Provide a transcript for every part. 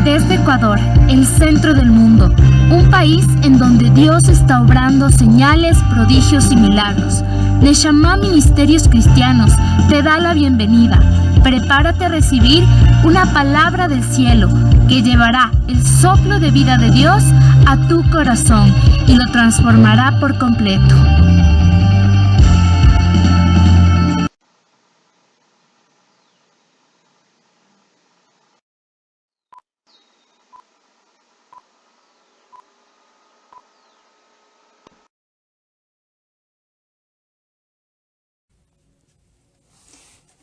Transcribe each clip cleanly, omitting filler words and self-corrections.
Desde Ecuador, el centro del mundo, un país en donde Dios está obrando señales, prodigios y milagros. Neshama Ministerios Cristianos te da la bienvenida. Prepárate a recibir una palabra del cielo que llevará el soplo de vida de Dios a tu corazón y lo transformará por completo.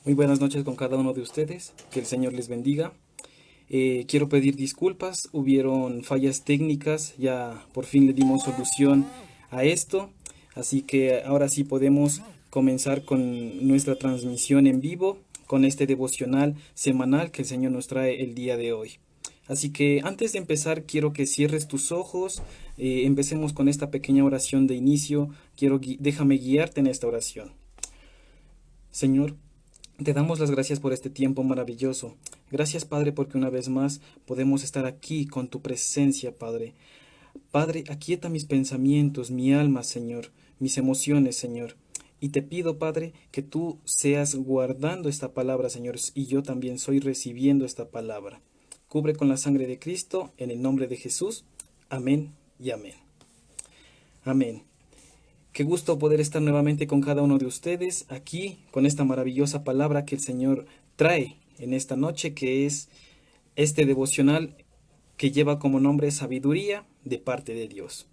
Muy buenas noches con cada uno de ustedes, que el Señor les bendiga. Quiero pedir disculpas, hubieron fallas técnicas, ya por fin le dimos solución a esto, así que ahora sí podemos comenzar con nuestra transmisión en vivo, con este devocional semanal que el Señor nos trae el día de hoy. Así que antes de empezar quiero que cierres tus ojos, empecemos con esta pequeña oración de inicio, déjame guiarte en esta oración. Señor, te damos las gracias por este tiempo maravilloso. Gracias, Padre, porque una vez más podemos estar aquí con tu presencia, Padre. Padre, aquieta mis pensamientos, mi alma, Señor, mis emociones, Señor. Y te pido, Padre, que tú seas guardando esta palabra, Señor, y yo también soy recibiendo esta palabra. Cubre con la sangre de Cristo, en el nombre de Jesús. Amén y amén. Amén. Qué gusto poder estar nuevamente con cada uno de ustedes aquí con esta maravillosa palabra que el Señor trae en esta noche, que es este devocional que lleva como nombre sabiduría de parte de Dios.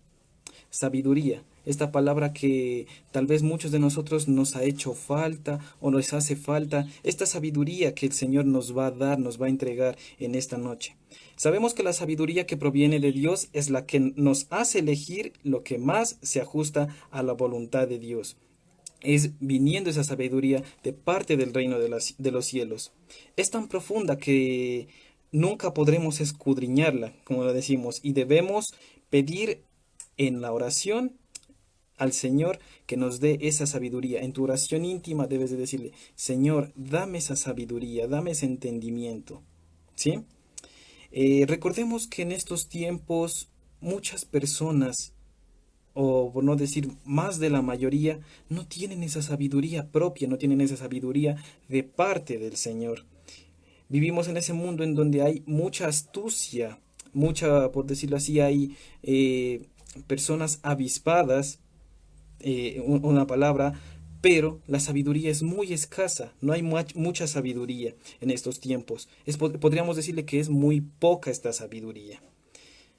Sabiduría, esta palabra que tal vez muchos de nosotros nos ha hecho falta o nos hace falta, esta sabiduría que el Señor nos va a dar, nos va a entregar en esta noche. Sabemos que la sabiduría que proviene de Dios es la que nos hace elegir lo que más se ajusta a la voluntad de Dios. Es viniendo esa sabiduría de parte del reino de los cielos. Es tan profunda que nunca podremos escudriñarla, como lo decimos, y debemos pedir en la oración al Señor que nos dé esa sabiduría. En tu oración íntima debes de decirle: Señor, dame esa sabiduría, dame ese entendimiento. ¿Sí? Recordemos que en estos tiempos muchas personas, o por no decir más de la mayoría, no tienen esa sabiduría propia, no tienen esa sabiduría de parte del Señor. Vivimos en ese mundo en donde hay mucha astucia, por decirlo así, hay personas avispadas, una palabra, pero la sabiduría es muy escasa, no hay mucha sabiduría en estos tiempos. Podríamos decirle que es muy poca esta sabiduría.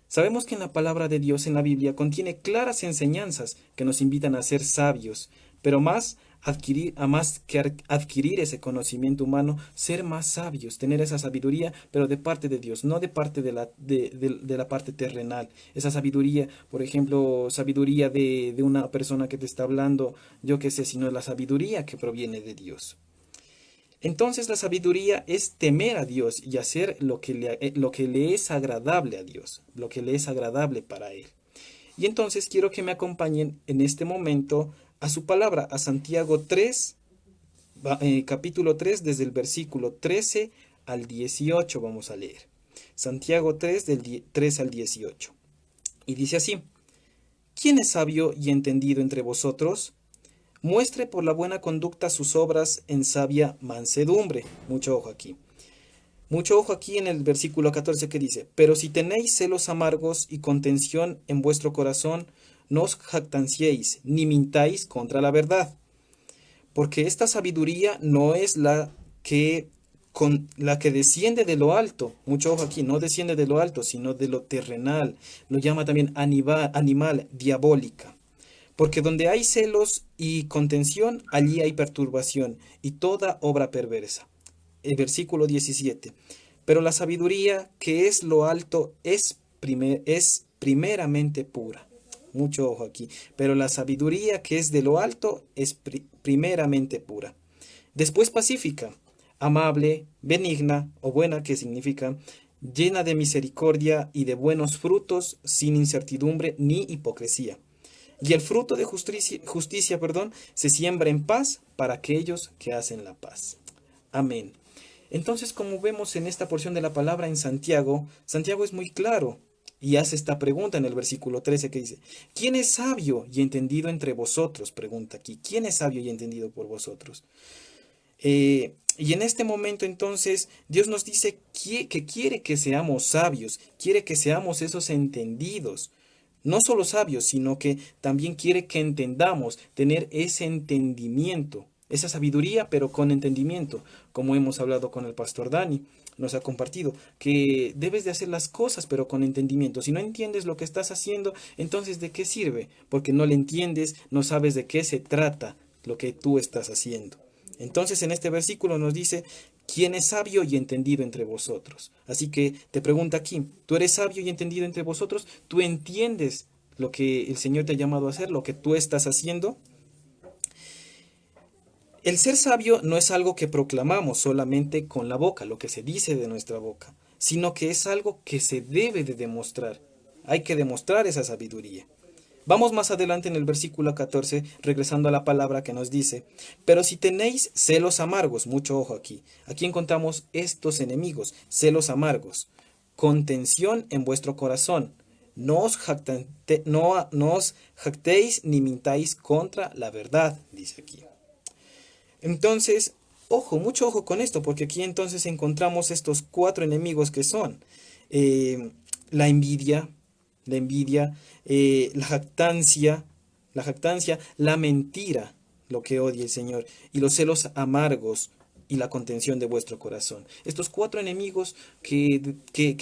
Sabemos que en la palabra de Dios en la Biblia contiene claras enseñanzas que nos invitan a ser sabios, pero más que adquirir ese conocimiento humano, ser más sabios, tener esa sabiduría, pero de parte de Dios, no de parte de la parte terrenal. Esa sabiduría, por ejemplo, sabiduría de una persona que te está hablando, yo qué sé, sino la sabiduría que proviene de Dios. Entonces la sabiduría es temer a Dios y hacer lo que le es agradable a Dios, lo que le es agradable para Él. Y entonces quiero que me acompañen en este momento a su palabra, a Santiago 3, capítulo 3, desde el versículo 13 al 18 vamos a leer. Santiago 3, del 13 al 18. Y dice así: ¿Quién es sabio y entendido entre vosotros? Muestre por la buena conducta sus obras en sabia mansedumbre. Mucho ojo aquí. Mucho ojo aquí en el versículo 14 que dice: Pero si tenéis celos amargos y contención en vuestro corazón, no os jactanciéis, ni mintáis contra la verdad. Porque esta sabiduría no es la que desciende de lo alto. Mucho ojo aquí, no desciende de lo alto, sino de lo terrenal. Lo llama también animal, diabólica. Porque donde hay celos y contención, allí hay perturbación y toda obra perversa. El versículo 17. Pero la sabiduría que es lo alto es primeramente pura. Mucho ojo aquí. Pero la sabiduría que es de lo alto es primeramente pura. Después pacífica, amable, benigna o buena, que significa llena de misericordia y de buenos frutos, sin incertidumbre ni hipocresía. Y el fruto de justicia, se siembra en paz para aquellos que hacen la paz. Amén. Entonces, como vemos en esta porción de la palabra en Santiago, Santiago es muy claro y hace esta pregunta en el versículo 13 que dice, ¿quién es sabio y entendido entre vosotros? Pregunta aquí, ¿quién es sabio y entendido por vosotros? Y en este momento entonces Dios nos dice que quiere que seamos sabios, quiere que seamos esos entendidos. No solo sabios, sino que también quiere que entendamos, tener ese entendimiento, esa sabiduría, pero con entendimiento, como hemos hablado con el pastor Dani, nos ha compartido, que debes de hacer las cosas, pero con entendimiento. Si no entiendes lo que estás haciendo, entonces ¿de qué sirve? Porque no le entiendes, no sabes de qué se trata lo que tú estás haciendo. Entonces en este versículo nos dice, ¿quién es sabio y entendido entre vosotros? Así que te pregunta aquí, ¿tú eres sabio y entendido entre vosotros? ¿Tú entiendes lo que el Señor te ha llamado a hacer, lo que tú estás haciendo? El ser sabio no es algo que proclamamos solamente con la boca, lo que se dice de nuestra boca, sino que es algo que se debe de demostrar. Hay que demostrar esa sabiduría. Vamos más adelante en el versículo 14, regresando a la palabra que nos dice, pero si tenéis celos amargos, mucho ojo aquí, aquí encontramos estos enemigos, celos amargos, contención en vuestro corazón, no os jactéis ni mintáis contra la verdad, dice aquí. Entonces, ojo, mucho ojo con esto, porque aquí entonces encontramos estos 4 enemigos que son la envidia, la jactancia, la mentira, lo que odia el Señor, y los celos amargos y la contención de vuestro corazón. Estos 4 enemigos que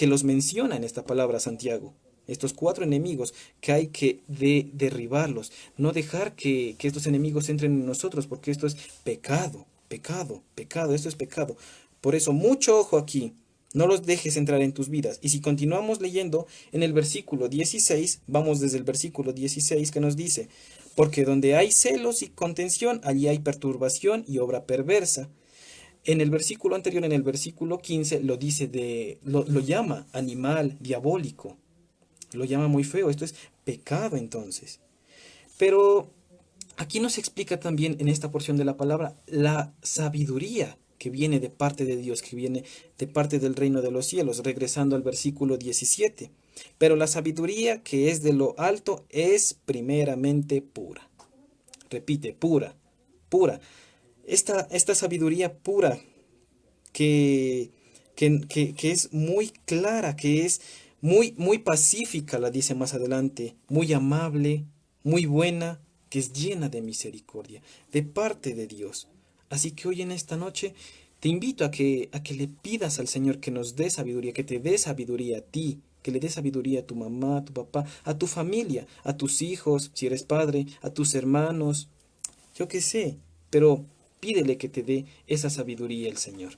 los menciona en esta palabra Santiago. Estos 4 enemigos que hay que derribarlos, no dejar que estos enemigos entren en nosotros, porque esto es pecado, esto es pecado. Por eso, mucho ojo aquí. No los dejes entrar en tus vidas. Y si continuamos leyendo en el versículo 16, vamos desde el versículo 16 que nos dice, porque donde hay celos y contención, allí hay perturbación y obra perversa. En el versículo anterior, en el versículo 15, lo dice lo llama animal, diabólico. Lo llama muy feo. Esto es pecado entonces. Pero aquí nos explica también en esta porción de la palabra la sabiduría que viene de parte de Dios, que viene de parte del reino de los cielos, regresando al versículo 17. Pero la sabiduría que es de lo alto es primeramente pura. Repite, pura, pura. Esta sabiduría pura que es muy clara, que es muy pacífica, la dice más adelante, muy amable, muy buena, que es llena de misericordia, de parte de Dios. Así que hoy en esta noche te invito a que le pidas al Señor que nos dé sabiduría, que te dé sabiduría a ti, que le dé sabiduría a tu mamá, a tu papá, a tu familia, a tus hijos, si eres padre, a tus hermanos, yo qué sé, pero pídele que te dé esa sabiduría el Señor.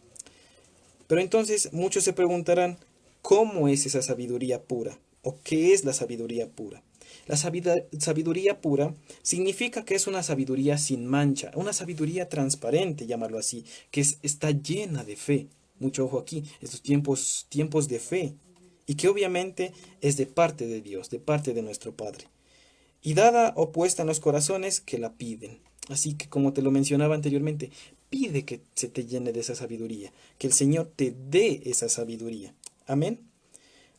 Pero entonces muchos se preguntarán, ¿cómo es esa sabiduría pura? ¿O qué es la sabiduría pura? La sabiduría pura significa que es una sabiduría sin mancha, una sabiduría transparente, llamarlo así, que está llena de fe. Mucho ojo aquí, estos tiempos de fe, y que obviamente es de parte de Dios, de parte de nuestro Padre. Y dada o puesta en los corazones que la piden. Así que como te lo mencionaba anteriormente, pide que se te llene de esa sabiduría, que el Señor te dé esa sabiduría. Amén.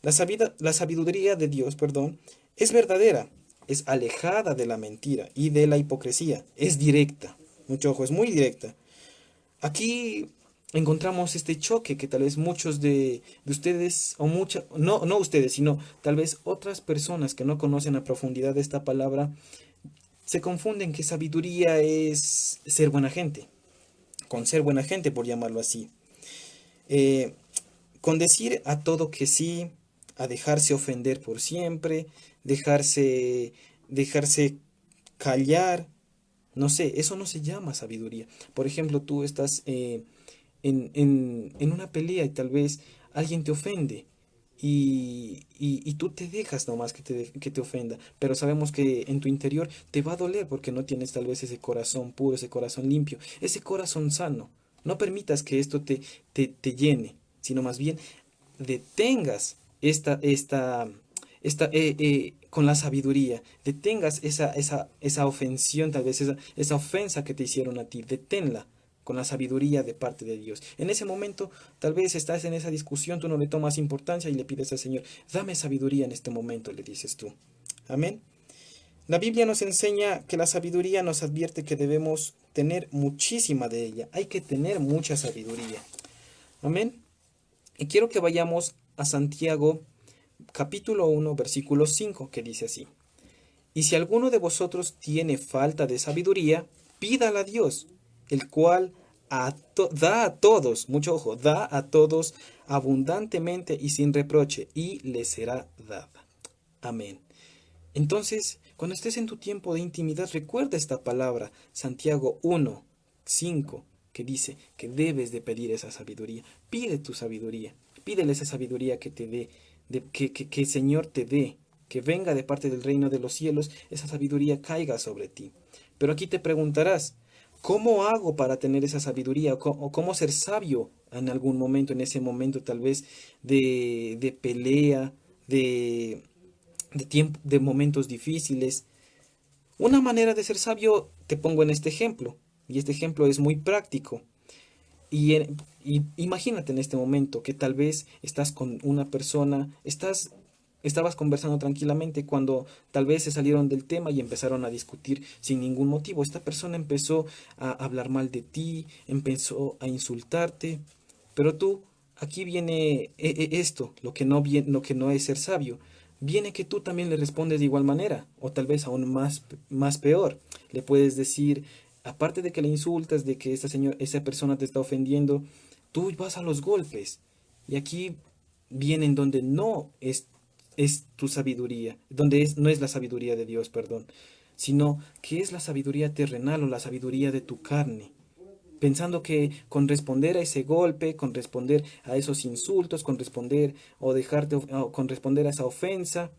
La sabiduría de Dios, es verdadera, es alejada de la mentira y de la hipocresía, es directa, mucho ojo, es muy directa. Aquí encontramos este choque que tal vez muchos de ustedes, o no ustedes, sino tal vez otras personas que no conocen a profundidad esta palabra, se confunden que sabiduría es ser buena gente, con ser buena gente por llamarlo así. Con decir a todo que sí, a dejarse ofender por siempre, dejarse callar, no sé, eso no se llama sabiduría. Por ejemplo, tú estás en una pelea y tal vez alguien te ofende y tú te dejas nomás que te ofenda, pero sabemos que en tu interior te va a doler porque no tienes tal vez ese corazón puro, ese corazón limpio, ese corazón sano. No permitas que esto te llene, sino más bien detengas con la sabiduría, detengas esa ofensión, tal vez esa ofensa que te hicieron a ti, deténla con la sabiduría de parte de Dios. En ese momento, tal vez estás en esa discusión, tú no le tomas importancia y le pides al Señor, dame sabiduría en este momento, le dices tú. Amén. La Biblia nos enseña que la sabiduría nos advierte que debemos tener muchísima de ella. Hay que tener mucha sabiduría. Amén. Y quiero que vayamos a Santiago capítulo 1, versículo 5, que dice así. Y si alguno de vosotros tiene falta de sabiduría, pídala a Dios, el cual da a todos, mucho ojo, da a todos abundantemente y sin reproche, y le será dada. Amén. Entonces, cuando estés en tu tiempo de intimidad, recuerda esta palabra, Santiago 1, 5, que dice que debes de pedir esa sabiduría. Pide tu sabiduría, pídele esa sabiduría que te dé, que el Señor te dé, que venga de parte del reino de los cielos, esa sabiduría caiga sobre ti. Pero aquí te preguntarás, ¿cómo hago para tener esa sabiduría? ¿O cómo ser sabio en algún momento, en ese momento tal vez de pelea, de tiempo, de momentos difíciles? Una manera de ser sabio te pongo en este ejemplo, y este ejemplo es muy práctico. Y imagínate en este momento que tal vez estás con una persona, estabas conversando tranquilamente cuando tal vez se salieron del tema y empezaron a discutir sin ningún motivo. Esta persona empezó a hablar mal de ti, empezó a insultarte, pero tú, aquí viene esto, lo que no es ser sabio. Viene que tú también le respondes de igual manera, o tal vez aún más peor. Le puedes decir, aparte de que le insultas, de que esa persona te está ofendiendo, tú vas a los golpes. Y aquí viene en donde no es tu sabiduría, donde no es la sabiduría de Dios, perdón, sino que es la sabiduría terrenal o la sabiduría de tu carne. Pensando que con responder a ese golpe, con responder a esos insultos, con responder con responder a esa ofensa,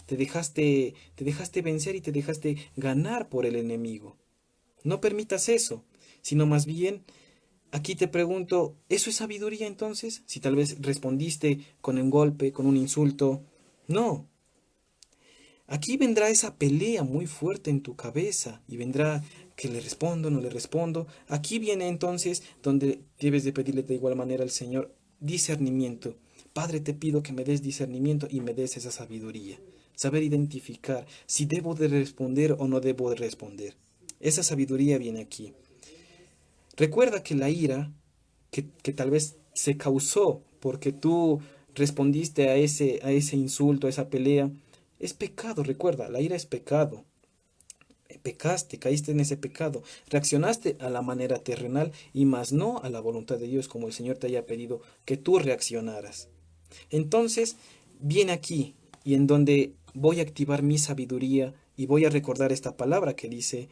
te dejaste vencer y te dejaste ganar por el enemigo. No permitas eso, sino más bien, aquí te pregunto, ¿eso es sabiduría entonces? Si tal vez respondiste con un golpe, con un insulto, no. Aquí vendrá esa pelea muy fuerte en tu cabeza y vendrá que le respondo, no le respondo. Aquí viene entonces donde debes de pedirle de igual manera al Señor discernimiento. Padre, te pido que me des discernimiento y me des esa sabiduría. Saber identificar si debo de responder o no debo de responder. Esa sabiduría viene aquí. Recuerda que la ira que tal vez se causó porque tú respondiste a ese insulto, a esa pelea, es pecado. Recuerda, la ira es pecado. Pecaste, caíste en ese pecado, reaccionaste a la manera terrenal y más no a la voluntad de Dios, como el Señor te haya pedido que tú reaccionaras. Entonces, viene aquí y en donde voy a activar mi sabiduría y voy a recordar esta palabra que dice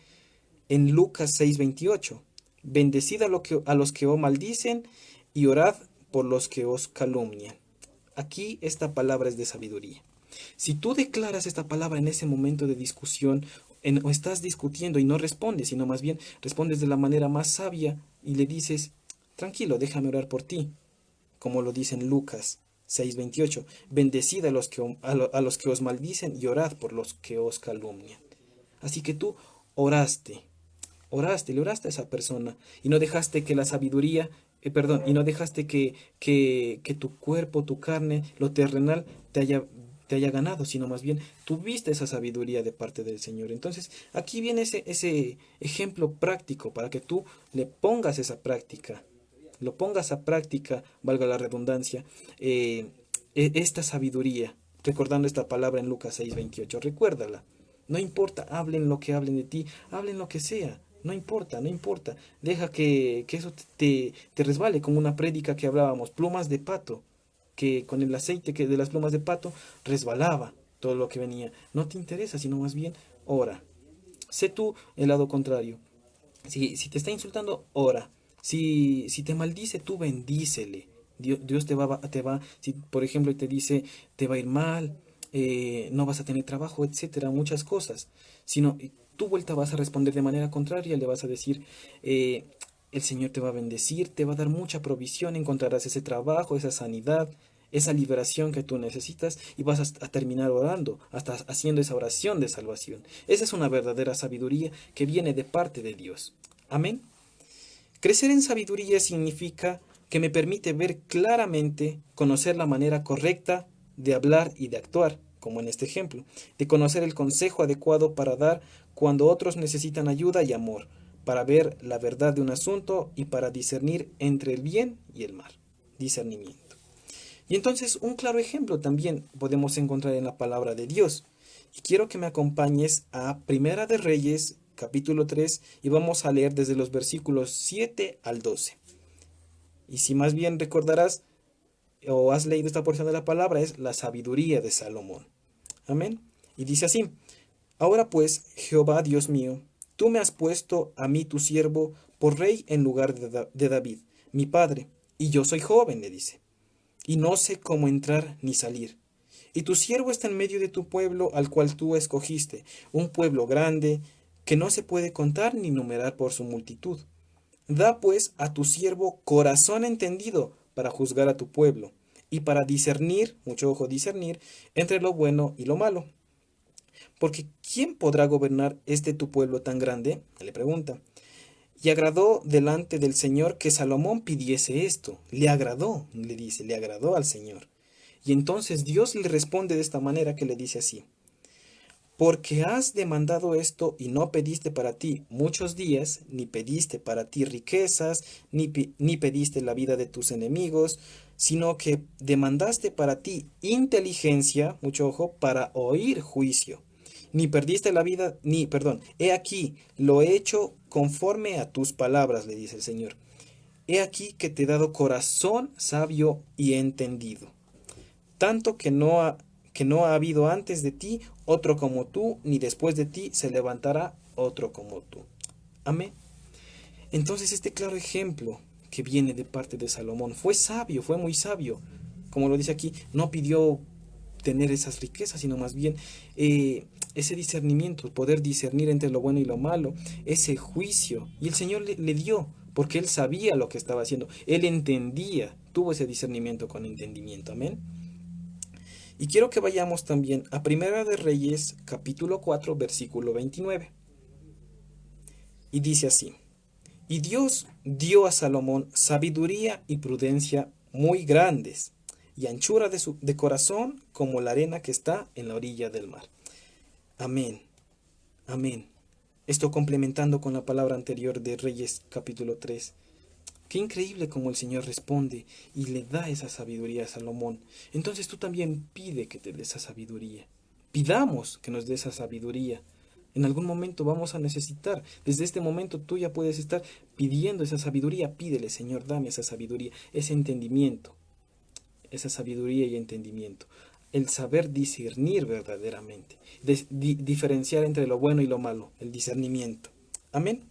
en Lucas 6:28, bendecid a los que os maldicen y orad por los que os calumnian. Aquí esta palabra es de sabiduría. Si tú declaras esta palabra en ese momento de discusión, o estás discutiendo y no respondes, sino más bien respondes de la manera más sabia y le dices, tranquilo, déjame orar por ti, como lo dice en Lucas 6:28, bendecid a los que os maldicen y orad por los que os calumnian. Así que tú le oraste a esa persona y no dejaste que la sabiduría, y no dejaste que tu cuerpo, tu carne, lo terrenal te haya ganado, sino más bien tuviste esa sabiduría de parte del Señor. Entonces, aquí viene ese ejemplo práctico para que tú le pongas esa práctica, lo pongas a práctica, valga la redundancia, esta sabiduría, recordando esta palabra en Lucas 6:28, recuérdala. No importa, hablen lo que hablen de ti, hablen lo que sea. No importa, no importa. Deja que eso te resbale, como una prédica que hablábamos, plumas de pato, que con el aceite de las plumas de pato resbalaba todo lo que venía. No te interesa, sino más bien ora. Sé tú el lado contrario. Si te está insultando, ora. Si te maldice, tú bendícele. Dios te va, si por ejemplo te dice, te va a ir mal, no vas a tener trabajo, etcétera, muchas cosas. Sino tú vuelta vas a responder de manera contraria, le vas a decir, el Señor te va a bendecir, te va a dar mucha provisión, encontrarás ese trabajo, esa sanidad, esa liberación que tú necesitas y vas a terminar orando, hasta haciendo esa oración de salvación. Esa es una verdadera sabiduría que viene de parte de Dios. Amén. Crecer en sabiduría significa que me permite ver claramente, conocer la manera correcta de hablar y de actuar, como en este ejemplo, de conocer el consejo adecuado para dar cuando otros necesitan ayuda y amor, para ver la verdad de un asunto y para discernir entre el bien y el mal. Discernimiento. Y entonces un claro ejemplo también podemos encontrar en la palabra de Dios. Y quiero que me acompañes a Primera de Reyes, capítulo 3, y vamos a leer desde los versículos 7 al 12. Y si más bien recordarás o has leído esta porción de la palabra, es la sabiduría de Salomón. Amén. Y dice así: Ahora pues, Jehová Dios mío, tú me has puesto a mí tu siervo por rey en lugar de David, mi padre, y yo soy joven, le dice, y no sé cómo entrar ni salir. Y tu siervo está en medio de tu pueblo al cual tú escogiste, un pueblo grande que no se puede contar ni numerar por su multitud. Da pues a tu siervo corazón entendido para juzgar a tu pueblo y para discernir, mucho ojo, discernir entre lo bueno y lo malo. Porque ¿quién podrá gobernar tu pueblo tan grande? Le pregunta. Y agradó delante del Señor que Salomón pidiese esto. Le agradó, le dice, le agradó al Señor. Y entonces Dios le responde de esta manera, que le dice así: Porque has demandado esto y no pediste para ti muchos días, ni pediste para ti riquezas, ni pediste la vida de tus enemigos, sino que demandaste para ti inteligencia, mucho ojo, para oír juicio. Ni perdiste la vida, he aquí, lo he hecho conforme a tus palabras, le dice el Señor. He aquí que te he dado corazón sabio y entendido, tanto que no ha habido antes de ti otro como tú, ni después de ti se levantará otro como tú. Amén. Entonces este claro ejemplo que viene de parte de Salomón fue sabio, fue muy sabio. Como lo dice aquí, no pidió tener esas riquezas, sino más bien ese discernimiento, poder discernir entre lo bueno y lo malo, ese juicio. Y el Señor le dio, porque Él sabía lo que estaba haciendo, Él entendía, tuvo ese discernimiento con entendimiento. Amén. Y quiero que vayamos también a Primera de Reyes, capítulo 4, versículo 29. Y dice así: Y Dios dio a Salomón sabiduría y prudencia muy grandes, y anchura de corazón como la arena que está en la orilla del mar. Amén. Amén. Esto complementando con la palabra anterior de Reyes, capítulo 3. Qué increíble como el Señor responde y le da esa sabiduría a Salomón. Entonces tú también pide que te dé esa sabiduría. Pidamos que nos dé esa sabiduría. En algún momento vamos a necesitar. Desde este momento tú ya puedes estar pidiendo esa sabiduría. Pídele, Señor, dame esa sabiduría, ese entendimiento. Esa sabiduría y entendimiento. El saber discernir verdaderamente. Diferenciar entre lo bueno y lo malo. El discernimiento. Amén.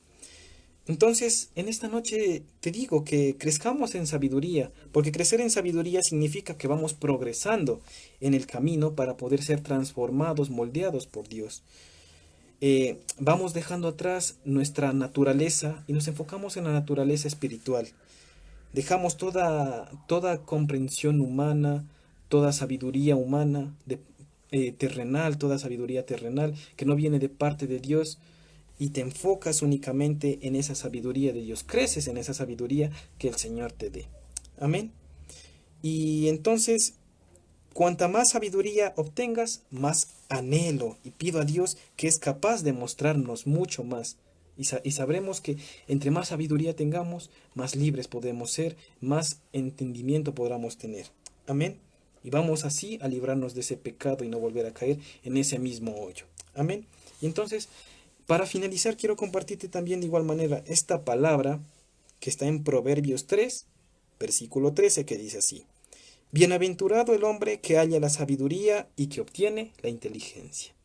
Entonces, en esta noche te digo que crezcamos en sabiduría, porque crecer en sabiduría significa que vamos progresando en el camino para poder ser transformados, moldeados por Dios. Vamos dejando atrás nuestra naturaleza y nos enfocamos en la naturaleza espiritual. Dejamos toda comprensión humana, toda sabiduría humana, terrenal, toda sabiduría terrenal que no viene de parte de Dios, y te enfocas únicamente en esa sabiduría de Dios. Creces en esa sabiduría que el Señor te dé. Amén. Y entonces, cuanta más sabiduría obtengas, más anhelo y pido a Dios que es capaz de mostrarnos mucho más. Y sabremos que entre más sabiduría tengamos, más libres podemos ser, más entendimiento podremos tener. Amén. Y vamos así a librarnos de ese pecado y no volver a caer en ese mismo hoyo. Amén. Y entonces, para finalizar, quiero compartirte también de igual manera esta palabra que está en Proverbios 3, versículo 13, que dice así: Bienaventurado el hombre que halla la sabiduría y que obtiene la inteligencia.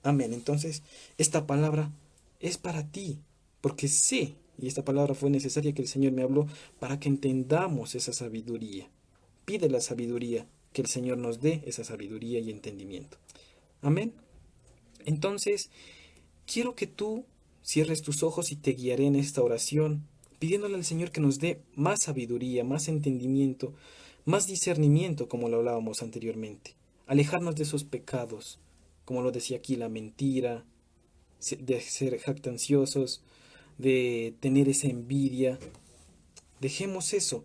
Amén. Entonces, esta palabra es para ti, porque sé, y esta palabra fue necesaria que el Señor me habló para que entendamos esa sabiduría. Pide la sabiduría, que el Señor nos dé esa sabiduría y entendimiento. Amén. Entonces, quiero que tú cierres tus ojos y te guiaré en esta oración, pidiéndole al Señor que nos dé más sabiduría, más entendimiento, más discernimiento, como lo hablábamos anteriormente. Alejarnos de esos pecados, como lo decía aquí, la mentira, de ser jactanciosos, de tener esa envidia, Dejemos eso,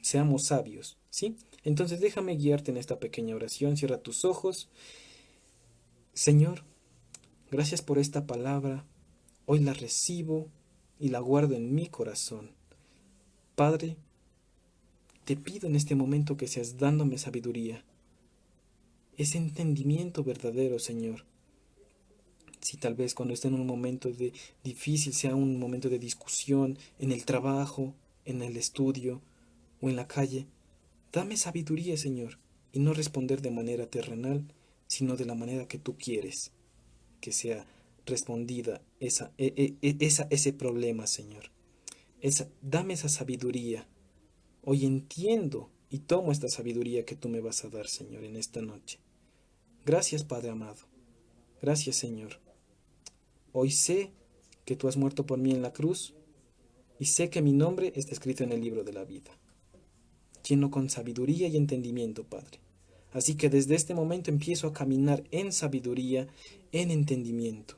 seamos sabios, ¿sí? Entonces déjame guiarte en esta pequeña oración. Cierra tus ojos. Señor, gracias por esta palabra. Hoy la recibo y la guardo en mi corazón. Padre, te pido en este momento que seas dándome sabiduría, ese entendimiento verdadero, Señor. Si tal vez cuando esté en un momento difícil, sea un momento de discusión, en el trabajo, en el estudio o en la calle, dame sabiduría, Señor, y no responder de manera terrenal, sino de la manera que tú quieres que sea respondida ese problema, Señor. Dame esa sabiduría. Hoy entiendo y tomo esta sabiduría que tú me vas a dar, Señor, en esta noche. Gracias, Padre amado. Gracias, Señor. Hoy sé que tú has muerto por mí en la cruz y sé que mi nombre está escrito en el libro de la vida, lleno con sabiduría y entendimiento, Padre. Así que desde este momento empiezo a caminar en sabiduría, en entendimiento.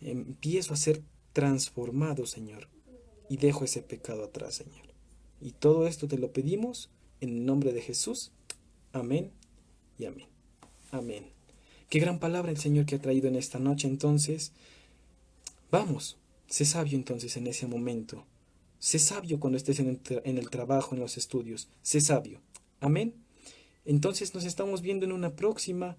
Empiezo a ser transformado, Señor, y dejo ese pecado atrás, Señor. Y todo esto te lo pedimos en el nombre de Jesús. Amén y amén. Amén. Qué gran palabra el Señor que ha traído en esta noche. Entonces, vamos, sé sabio entonces en ese momento. Sé sabio cuando estés en el trabajo, en los estudios. Sé sabio. Amén. Entonces nos estamos viendo en una próxima.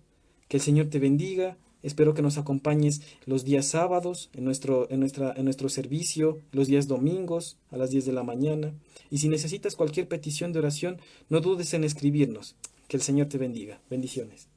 Que el Señor te bendiga. Espero que nos acompañes los días sábados en nuestro servicio, los días domingos a las 10 de la mañana. Y si necesitas cualquier petición de oración, no dudes en escribirnos. Que el Señor te bendiga. Bendiciones.